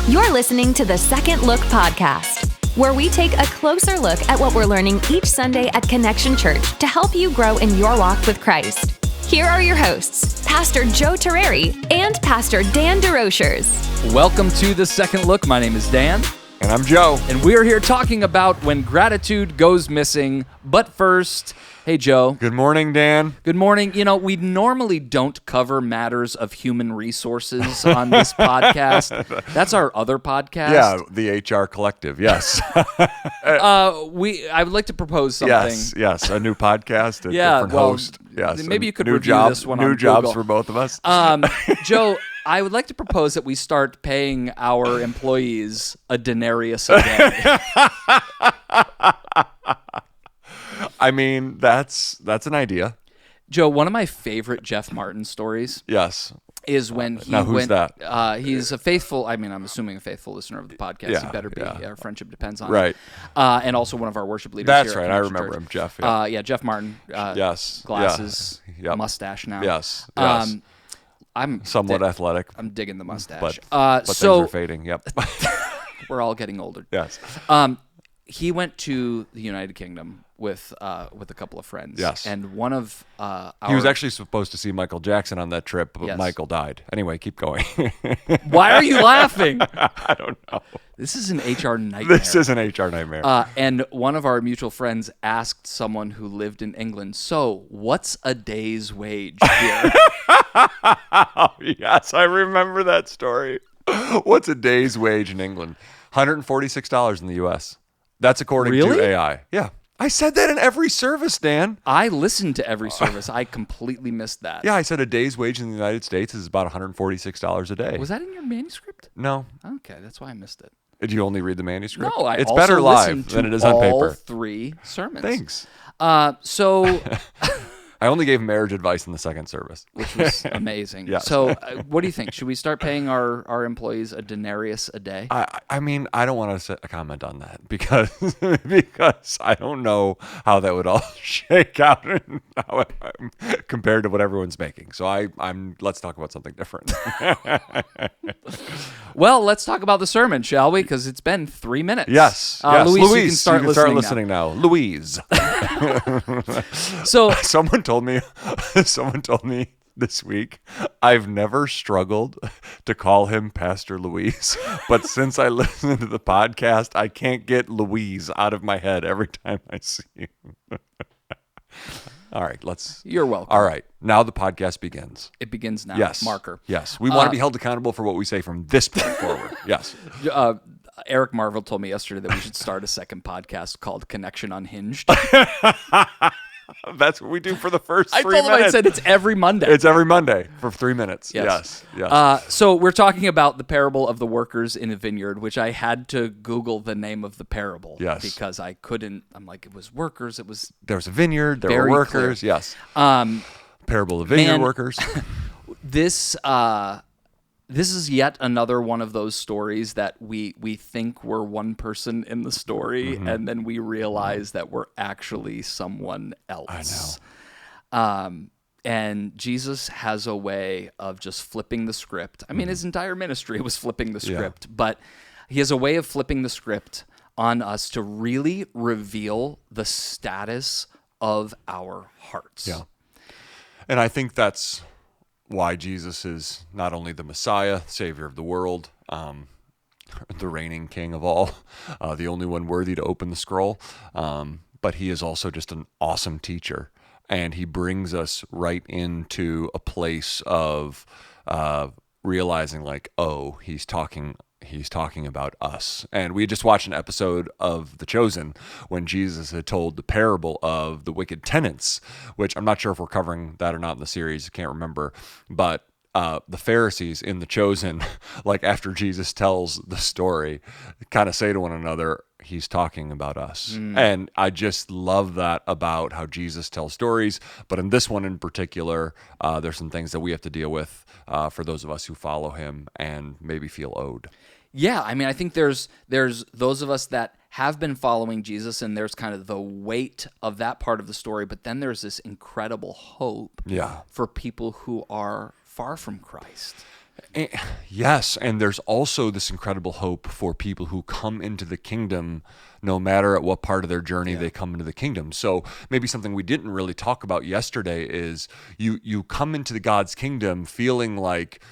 You're listening to the Second Look Podcast, where we take a closer look at what we're learning each Sunday at Connection Church to help you grow in your walk with Christ. Here are your hosts, Pastor Joe Terreri and Pastor Dan DeRochers. Welcome to the Second Look. My name is Dan. And I'm Joe. And we're here talking about when gratitude goes missing. But first, hey, Joe. Good morning, Dan. Good morning. You know, we normally don't cover matters of human resources on this podcast. That's our other podcast. Yeah, the HR Collective, yes. I would like to propose something. Yes, a new podcast, a different well, host. Yes, maybe you could new review this one on New jobs Google. for both of us. Joe, I would like to propose that we start paying our employees a denarius a day. I mean, that's an idea. Joe, one of my favorite Jeff Martin stories Yes. is when he Now, who's went. that? He's a faithful. I mean, I'm assuming a faithful listener of the podcast. Yeah, He better be. yeah. Our friendship depends on Right. it. And also one of our worship leaders. That's here at right. I Connection remember Church. him, Jeff. Yeah. Yeah, Jeff Martin. Yes. Glasses. Yeah. Yep. Mustache now. Yes. I'm Somewhat athletic, I'm digging the mustache. but so things are fading. Yep. we're all getting older. Yes. He went to the United Kingdom with a couple of friends. Yes. And one of He was actually supposed to see Michael Jackson on that trip, but Yes. Michael died. Anyway, keep going. Why are you laughing? I don't know. This is an HR nightmare. This is an HR nightmare. And one of our mutual friends asked someone who lived in England, so what's a day's wage here? Oh, yes, I remember that story. What's a day's wage in England? $146 in the U.S. That's according Really? to AI. Yeah. I said that in every service, Dan. I listened to every service. I completely missed that. Yeah, I said a day's wage in the United States is about $146 a day. Was that in your manuscript? No. Okay, that's why I missed it. Did you only read the manuscript? No, I It's also better listened live to than it is on all paper. 3 sermons. Thanks. So, I only gave marriage advice in the second service. which was amazing. Yes. So, what do you think? Should we start paying our employees a denarius a day? I mean, I don't want to comment on that because I don't know how that would all shake out and how compared to what everyone's making. So let's talk about something different. Well, let's talk about the sermon, shall we? Because it's been 3 minutes. Yes. Louise, you Louise, can start listening now. Louise. So, Someone told me this week, I've never struggled to call him Pastor Louise, but since I listen to the podcast, I can't get Louise out of my head every time I see him. All right, you're welcome. All right, now the podcast begins. It begins now. Yes. Marker. Yes, we want to be held accountable for what we say from this point forward. Yes. Eric Marvel told me yesterday that we should start a second podcast called Connection Unhinged. That's what we do for the first 3 I minutes. told him I said it's every Monday. It's every Monday for 3 minutes. Yes. Yes. So we're talking about the parable of the workers in a vineyard, which I had to Google the name of the parable. Yes. Because I couldn't. I'm like, it was workers. It was There was a vineyard. There Very were workers. clear. Yes. um, Parable of vineyard man, workers. This is yet another one of those stories that we think we're one person in the story, and then we realize that we're actually someone else. I know. And Jesus has a way of just flipping the script. I mean, his entire ministry was flipping the script, but he has a way of flipping the script on us to really reveal the status of our hearts. Yeah. And I think that's why Jesus is not only the Messiah, Savior of the world, the reigning King of all, the only one worthy to open the scroll, but he is also just an awesome teacher. And he brings us right into a place of realizing like, oh, he's talking about us. And we just watched an episode of The Chosen when Jesus had told the parable of the wicked tenants, which I'm not sure if we're covering that or not in the series. I can't remember. But the Pharisees in The Chosen, like after Jesus tells the story, kind of say to one another, he's talking about us. And I just love that about how Jesus tells stories. But in this one in particular, there's some things that we have to deal with for those of us who follow him and maybe feel owed. Yeah, I mean, I think there's those of us that have been following Jesus, and there's kind of the weight of that part of the story, but then there's this incredible hope for people who are far from Christ. Yes, and there's also this incredible hope for people who come into the kingdom, no matter at what part of their journey they come into the kingdom. So maybe something we didn't really talk about yesterday is you come into the God's kingdom feeling like,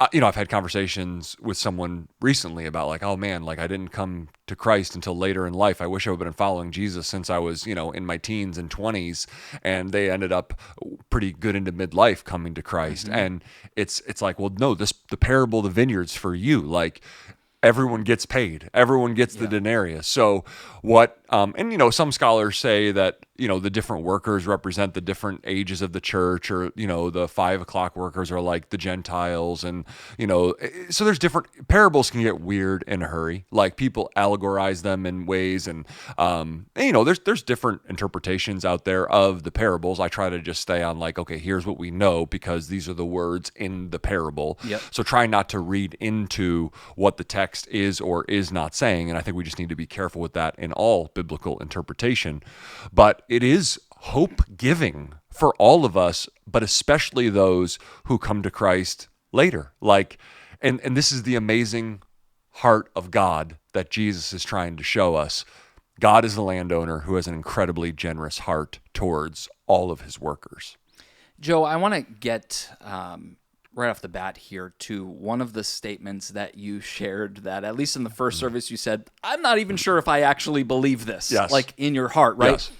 I've had conversations with someone recently about like, oh man, like I didn't come to Christ until later in life. I wish I would have been following Jesus since I was, in my teens and 20s, and they ended up pretty good into midlife coming to Christ. Mm-hmm. And it's like, well, no, the parable of the vineyards for you, like everyone gets paid, everyone gets the denarius. So what, some scholars say that, the different workers represent the different ages of the church, or, the 5 o'clock workers are like the Gentiles. And, so there's different parables can get weird in a hurry. Like people allegorize them in ways. And there's different interpretations out there of the parables. I try to just stay on like, okay, here's what we know because these are the words in the parable. Yep. So try not to read into what the text is or is not saying. And I think we just need to be careful with that in all biblical interpretation. But it is hope-giving for all of us, but especially those who come to Christ later. Like, and this is the amazing heart of God that Jesus is trying to show us. God is the landowner who has an incredibly generous heart towards all of his workers. Joe, I want to get right off the bat here to one of the statements that you shared that, at least in the first service, you said, I'm not even sure if I actually believe this. Yes. Like in your heart, right? Yes.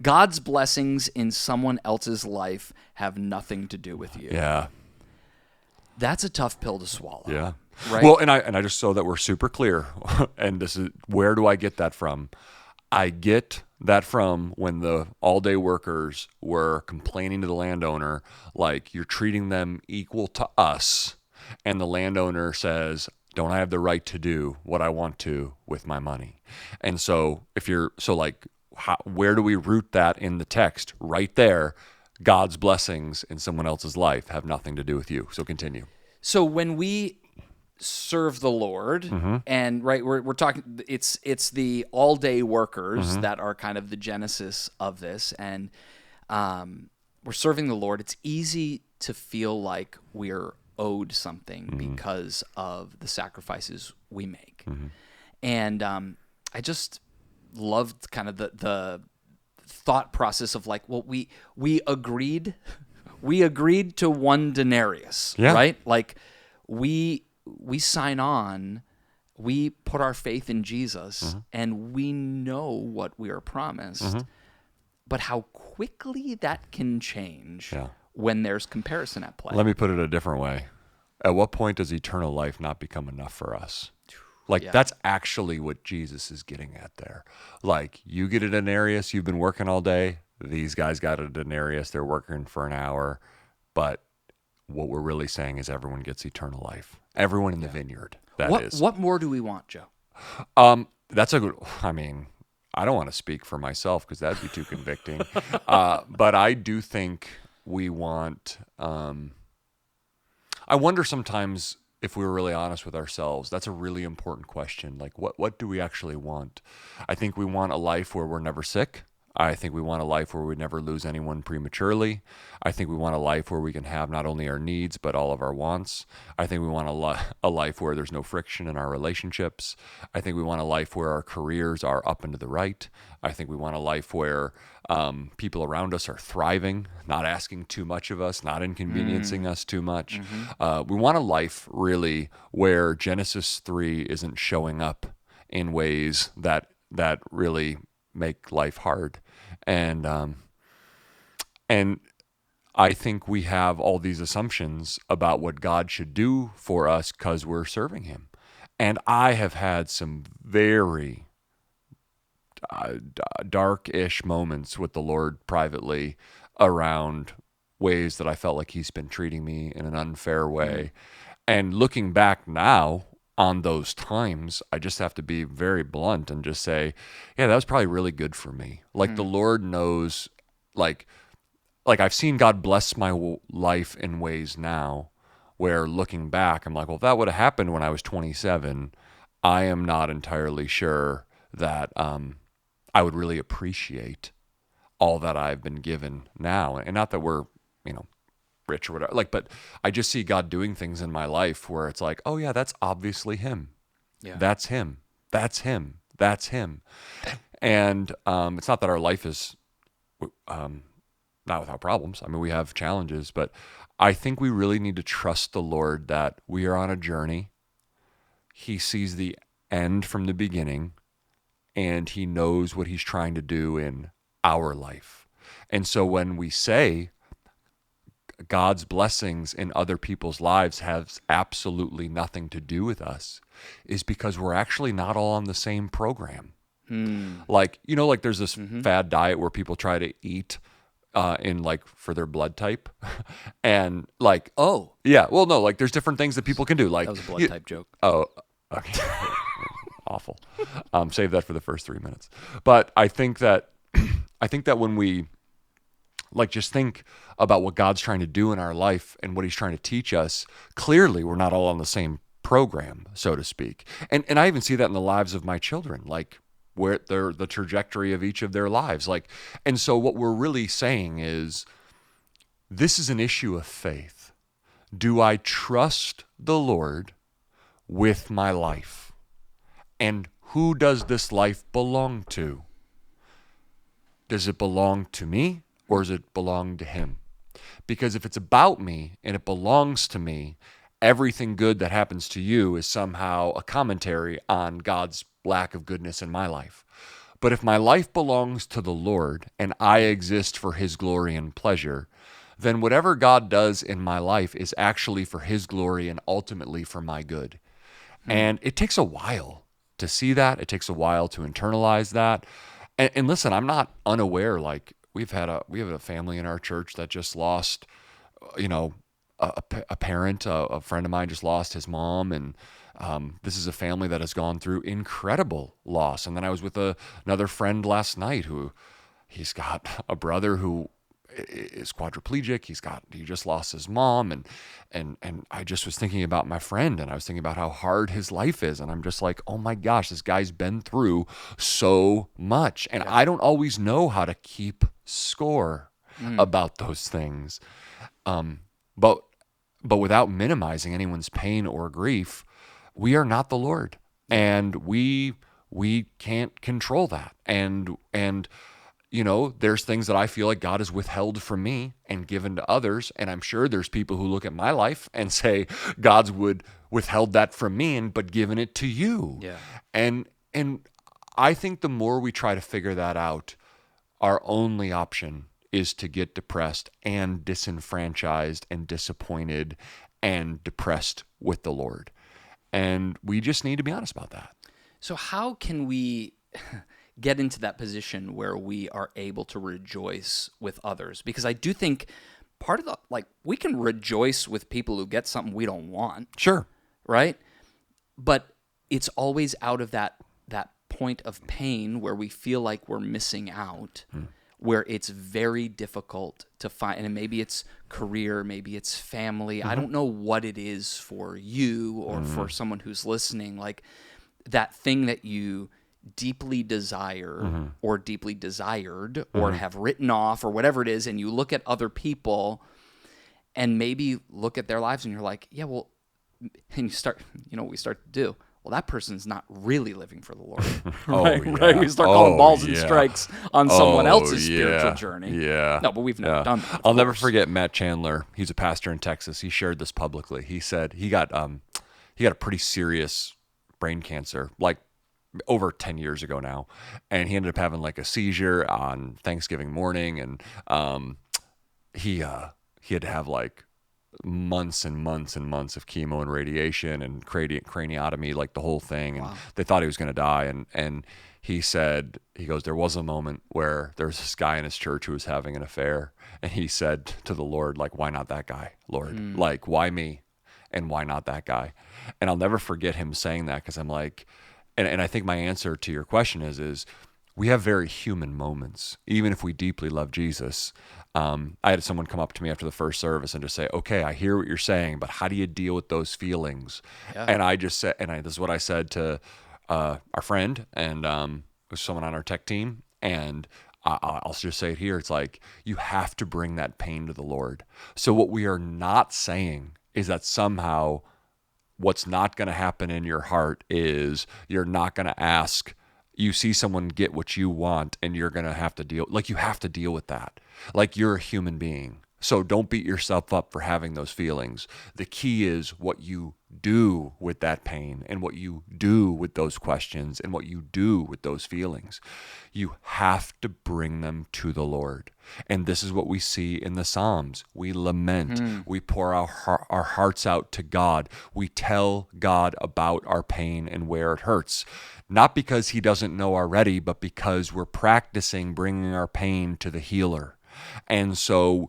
God's blessings in someone else's life have nothing to do with you. Yeah. That's a tough pill to swallow. Yeah. Right? Well, and I just so that we're super clear, and this is, where do I get that from? I get that from when the all-day workers were complaining to the landowner, like, you're treating them equal to us, and the landowner says, don't I have the right to do what I want to with my money? And so where do we root that in the text? Right there, God's blessings in someone else's life have nothing to do with you. So continue. So when we serve the Lord, and right, we're talking, it's the all day workers that are kind of the genesis of this, and we're serving the Lord. It's easy to feel like we're owed something because of the sacrifices we make, and I just loved kind of the thought process of like, well, we agreed to one denarius, right? Like we sign on, we put our faith in Jesus, and we know what we are promised, but how quickly that can change when there's comparison at play. Let me put it a different way. At what point does eternal life not become enough for us? Like, that's actually what Jesus is getting at there. Like, you get a denarius, you've been working all day. These guys got a denarius, they're working for an hour. But what we're really saying is everyone gets eternal life. Everyone in the vineyard, What more do we want, Joe? That's a good, I don't want to speak for myself because that'd be too convicting. But I do think we want, I wonder sometimes, if we were really honest with ourselves, that's a really important question. Like, what do we actually want? I think we want a life where we're never sick. I think we want a life where we never lose anyone prematurely. I think we want a life where we can have not only our needs, but all of our wants. I think we want a life where there's no friction in our relationships. I think we want a life where our careers are up and to the right. I think we want a life where people around us are thriving, not asking too much of us, not inconveniencing us too much. We want a life, really, where Genesis 3 isn't showing up in ways that really make life hard. And I think we have all these assumptions about what God should do for us because we're serving him. And I have had some very dark-ish moments with the Lord privately around ways that I felt like he's been treating me in an unfair way. And looking back now on those times, I just have to be very blunt and just say, yeah, that was probably really good for me. Like the Lord knows, like I've seen God bless my life in ways now where looking back, I'm like, well, if that would have happened when I was 27, I am not entirely sure that I would really appreciate all that I've been given now. And not that we're, rich or whatever. Like, but I just see God doing things in my life where it's like, oh yeah, that's obviously him. Yeah. That's him. That's him. That's him. And it's not that our life is not without problems. I mean, we have challenges, but I think we really need to trust the Lord that we are on a journey. He sees the end from the beginning, and he knows what he's trying to do in our life. And so when we say God's blessings in other people's lives has absolutely nothing to do with us, is because we're actually not all on the same program. Like, you know, like there's this fad diet where people try to eat in like for their blood type. And like, Oh, yeah, well, no, like there's different things that people can do. Like that was a blood type joke. Oh, okay. Awful. Save that for the first 3 minutes. But I think that when we like just think about what God's trying to do in our life and what he's trying to teach us, clearly we're not all on the same program, so to speak. And I even see that in the lives of my children, like where they're the trajectory of each of their lives. Like, and so what we're really saying is this is an issue of faith. Do I trust the Lord with my life? And who does this life belong to? Does it belong to me or does it belong to him? Because if it's about me and it belongs to me, everything good that happens to you is somehow a commentary on God's lack of goodness in my life. But if my life belongs to the Lord and I exist for his glory and pleasure, then whatever God does in my life is actually for his glory and ultimately for my good. And it takes a while to see that. It takes a while to internalize that. And listen, I'm not unaware. Like we have a family in our church that just lost, you know, a parent. A friend of mine just lost his mom, and this is a family that has gone through incredible loss. And then I was with another friend last night who he's got a brother who is quadriplegic. He just lost his mom, and I just was thinking about my friend, and I was thinking about how hard his life is, and I'm just like, oh my gosh, this guy's been through so much, and I don't always know how to keep score about those things, but without minimizing anyone's pain or grief, we are not the Lord, and we can't control that, and you know, there's things that I feel like God has withheld from me and given to others. And I'm sure there's people who look at my life and say, God's withheld that from me, but given it to you. Yeah. And I think the more we try to figure that out, our only option is to get depressed and disenfranchised and disappointed and depressed with the Lord. And we just need to be honest about that. So how can we get into that position where we are able to rejoice with others? Because I do think part of we can rejoice with people who get something we don't want. Sure. Right? But it's always out of that point of pain where we feel like we're missing out, where it's very difficult to find, and maybe it's career, maybe it's family. I don't know what it is for you or for someone who's listening, like that thing that you deeply desire or deeply desired or have written off or whatever it is, and you look at other people and maybe look at their lives and you're like, yeah, well, and you start, you know what we start to do? Well, that person's not really living for the Lord. Right? We start calling balls and strikes on someone else's spiritual journey. Yeah. No, but we've never done that. I'll never forget Matt Chandler. He's a pastor in Texas. He shared this publicly. He said he got a pretty serious brain cancer, like over 10 years ago now, and he ended up having like a seizure on Thanksgiving morning, and he had to have like months and months and months of chemo and radiation and craniotomy, like the whole thing, and they thought he was going to die, and he said, he goes, there was a moment where there was this guy in his church who was having an affair, and he said to the Lord, like, why not that guy, Lord? Like, why me? And why not that guy? And I'll never forget him saying that, because I'm like, and I think my answer to your question is we have very human moments, even if we deeply love Jesus. I had someone come up to me after the first service and just say, okay, I hear what you're saying, but how do you deal with those feelings? Yeah. And I just said, this is what I said to our friend, and it was someone on our tech team, and I'll just say it here. It's like you have to bring that pain to the Lord. So what we are not saying is that somehow what's not going to happen in your heart is you're not going to ask. You see someone get what you want and you're going to have to deal. Like you have to deal with that. Like you're a human being. So don't beat yourself up for having those feelings. The key is what you do with that pain and what you do with those questions and what you do with those feelings. You have to bring them to the Lord. And this is what we see in the Psalms. We lament. We pour our hearts out to God. We tell God about our pain and where it hurts. Not because he doesn't know already, but because we're practicing bringing our pain to the healer. And so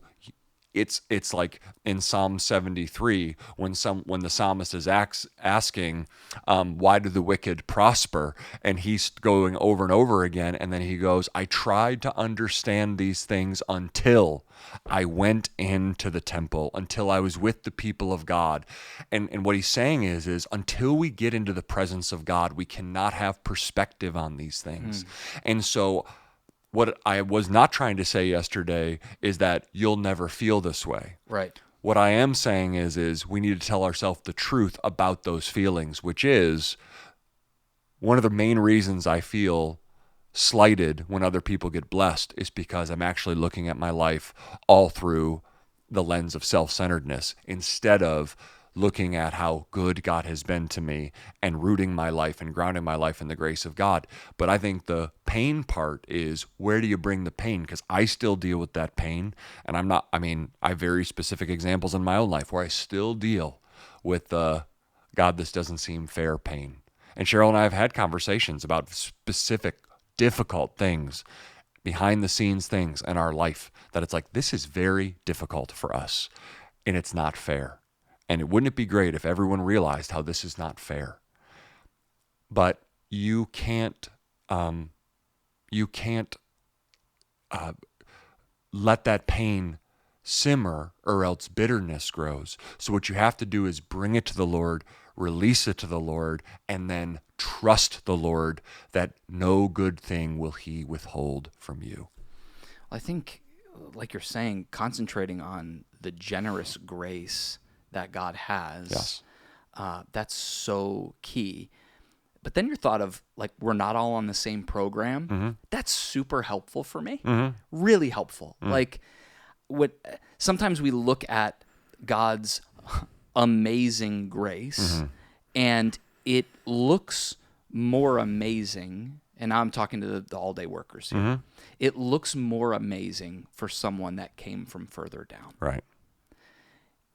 it's like in Psalm 73 when the psalmist is asking, why do the wicked prosper? And he's going over and over again, and then he goes, I tried to understand these things until I went into the temple, until I was with the people of God. And what he's saying is until we get into the presence of God, we cannot have perspective on these things. And so what I was not trying to say yesterday is that you'll never feel this way. Right. What I am saying is we need to tell ourselves the truth about those feelings, which is one of the main reasons I feel slighted when other people get blessed is because I'm actually looking at my life all through the lens of self-centeredness instead of looking at how good God has been to me and rooting my life and grounding my life in the grace of God. But I think the pain part is, where do you bring the pain? Because I still deal with that pain. And I have very specific examples in my own life where I still deal with God, this doesn't seem fair pain. And Cheryl and I have had conversations about specific difficult things, behind the scenes things in our life that it's like, this is very difficult for us and it's not fair. And wouldn't it be great if everyone realized how this is not fair? But you can't let that pain simmer or else bitterness grows. So what you have to do is bring it to the Lord, release it to the Lord, and then trust the Lord that no good thing will he withhold from you. I think, like you're saying, concentrating on the generous grace that God has, Yes. That's so key. But then your thought of, like, we're not all on the same program, that's super helpful for me. Really helpful. Like, sometimes we look at God's amazing grace and it looks more amazing, and I'm talking to the all-day workers here. It looks more amazing for someone that came from further down. Right.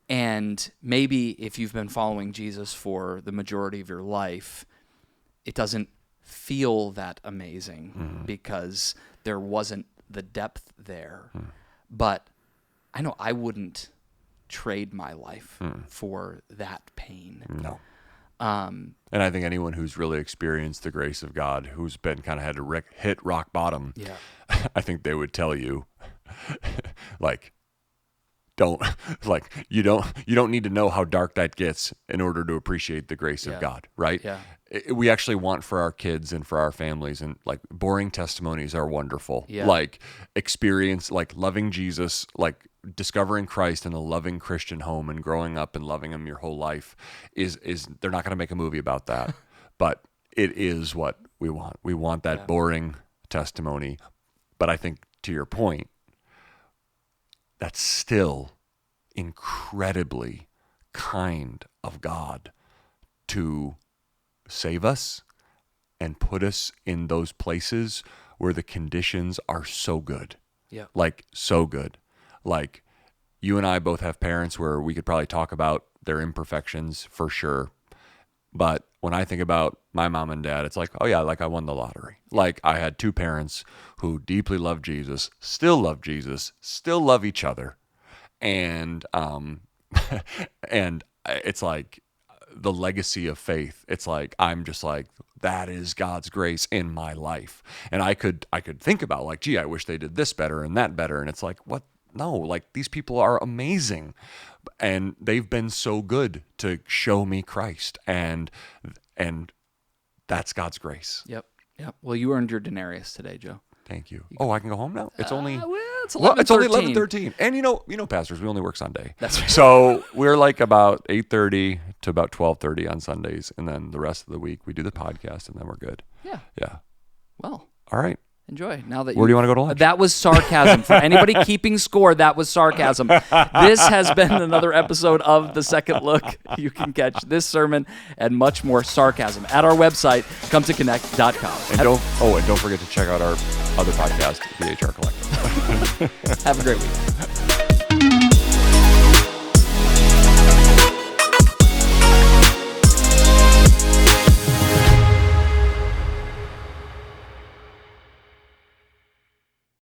And maybe if you've been following Jesus for the majority of your life, it doesn't feel that amazing because there wasn't the depth there. But I know I wouldn't trade my life for that pain. No. And I think anyone who's really experienced the grace of God, who's been kind of had to hit rock bottom, I think they would tell you, like, you don't need to know how dark that gets in order to appreciate the grace of God, right? Yeah. We actually want for our kids and for our families, and like boring testimonies are wonderful. Yeah. Like experience, like loving Jesus, like discovering Christ in a loving Christian home and growing up and loving him your whole life is they're not going to make a movie about that, but it is what we want. We want that boring testimony. But I think to your point, that's still incredibly kind of God to save us and put us in those places where the conditions are so good. Yeah. Like, so good. Like, you and I both have parents where we could probably talk about their imperfections for sure. But when I think about my mom and dad, it's like, oh yeah, like I won the lottery. Like I had two parents who deeply love Jesus, still love each other. And and it's like the legacy of faith. It's like, I'm just like, that is God's grace in my life. And I could think about like, gee, I wish they did this better and that better. And it's like, what? No, like these people are amazing. And they've been so good to show me Christ. And that's God's grace. Yep. Well, you earned your denarius today, Joe. Thank you. Oh, I can go home now? It's only it's 11:13. And you know, pastors, we only work Sunday. That's right. So we're like about 8:30 to about 12:30 on Sundays, and then the rest of the week we do the podcast, and then we're good. Yeah. Yeah. Well, all right. Enjoy. Now that where do you want to go to lunch? That was sarcasm. For anybody keeping score, that was sarcasm. This has been another episode of The Second Look. You can catch this sermon and much more sarcasm at our website, cometoconnect.com. And don't forget to check out our other podcast, The HR Collective. Have a great week.